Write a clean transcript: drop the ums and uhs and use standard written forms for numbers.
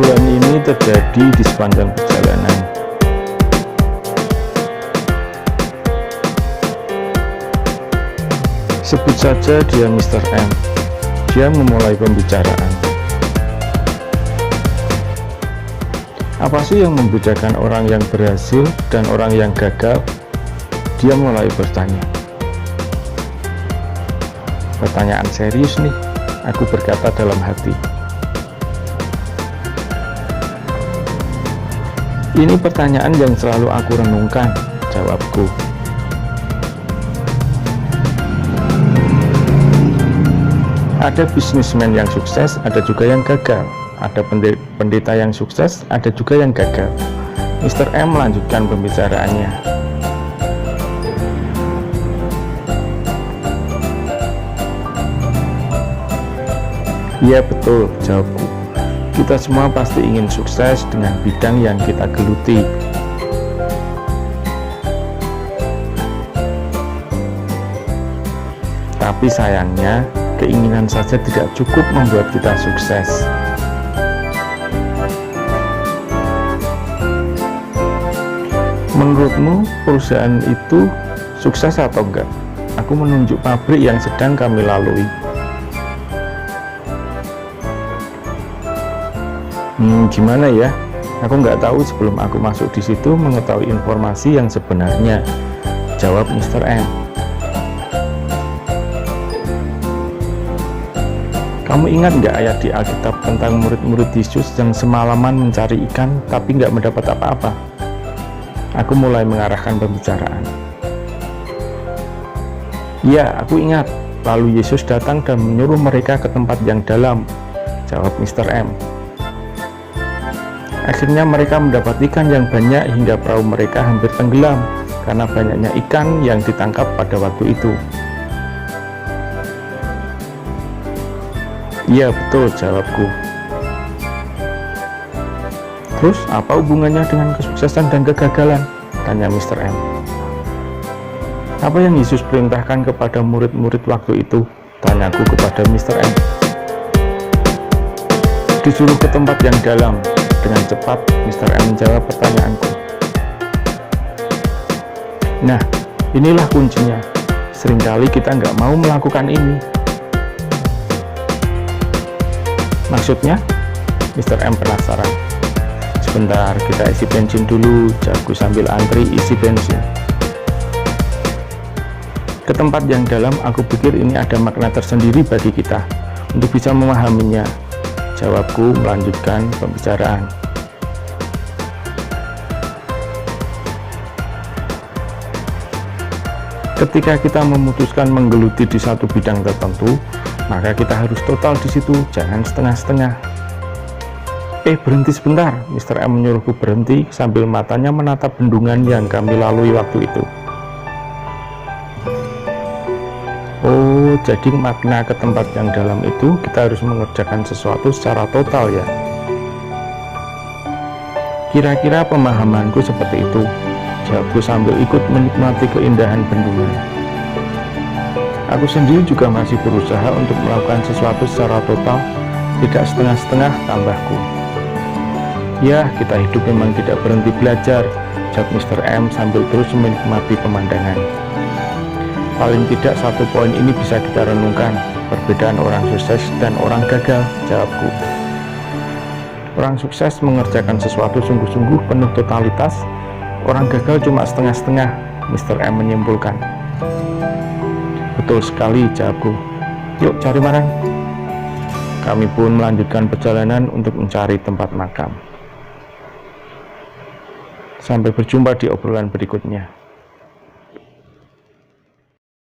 Obrolan ini terjadi di sepanjang perjalanan. Sebut saja dia Mr. M. Dia memulai pembicaraan. Apa sih yang membedakan orang yang berhasil dan orang yang gagal? Dia mulai bertanya. Pertanyaan serius nih, aku berkata dalam hati. Ini pertanyaan yang selalu aku renungkan, jawabku. Ada bisnismen yang sukses, ada juga yang gagal. Ada pendeta yang sukses, ada juga yang gagal. Mr. M melanjutkan pembicaraannya. Iya betul, jawabku. Kita semua pasti ingin sukses dengan bidang yang kita geluti. Tapi sayangnya, keinginan saja tidak cukup membuat kita sukses. Menurutmu perusahaan itu sukses atau enggak? Aku menunjuk pabrik yang sedang kami lalui. Gimana ya? Aku nggak tahu sebelum aku masuk di situ mengetahui informasi yang sebenarnya, jawab Mr. M. Kamu ingat nggak ayat di Alkitab tentang murid-murid Yesus yang semalaman mencari ikan tapi nggak mendapat apa-apa? Aku mulai mengarahkan pembicaraan. Ya, aku ingat. Lalu Yesus datang dan menyuruh mereka ke tempat yang dalam, jawab Mr. M. Akhirnya mereka mendapat ikan yang banyak hingga perahu mereka hampir tenggelam karena banyaknya ikan yang ditangkap pada waktu itu. Iya betul, jawabku. Terus apa hubungannya dengan kesuksesan dan kegagalan? Tanya Mr. M. Apa yang Yesus perintahkan kepada murid-murid waktu itu? Tanyaku kepada Mr. M. Disuruh ke tempat yang dalam. Dengan cepat, Mr. M menjawab pertanyaanku. Nah, inilah kuncinya. Seringkali kita nggak mau melakukan ini. Maksudnya? Mr. M penasaran. Sebentar, kita isi bensin dulu, jawabku sambil antri isi bensin. Ke tempat yang dalam, aku pikir ini ada makna tersendiri bagi kita untuk bisa memahaminya. Jawabku melanjutkan pembicaraan. Ketika kita memutuskan menggeluti di satu bidang tertentu, maka kita harus total di situ, jangan setengah-setengah. Berhenti sebentar, Mr. M menyuruhku berhenti sambil matanya menatap bendungan yang kami lalui waktu itu. Oh, jadi makna ke tempat yang dalam itu kita harus mengerjakan sesuatu secara total ya. Kira-kira pemahamanku seperti itu, jawabku sambil ikut menikmati keindahan bendungan. Aku sendiri juga masih berusaha untuk melakukan sesuatu secara total, tidak setengah-setengah, tambahku. Ya, kita hidup memang tidak berhenti belajar, jawab Mr. M sambil terus menikmati pemandangan. Paling tidak satu poin ini bisa kita renungkan, perbedaan orang sukses dan orang gagal, jawabku. Orang sukses mengerjakan sesuatu sungguh-sungguh penuh totalitas, orang gagal cuma setengah-setengah, Mr. M menyimpulkan. Betul sekali, jawabku. Yuk cari makan. Kami pun melanjutkan perjalanan untuk mencari tempat makam. Sampai berjumpa di obrolan berikutnya.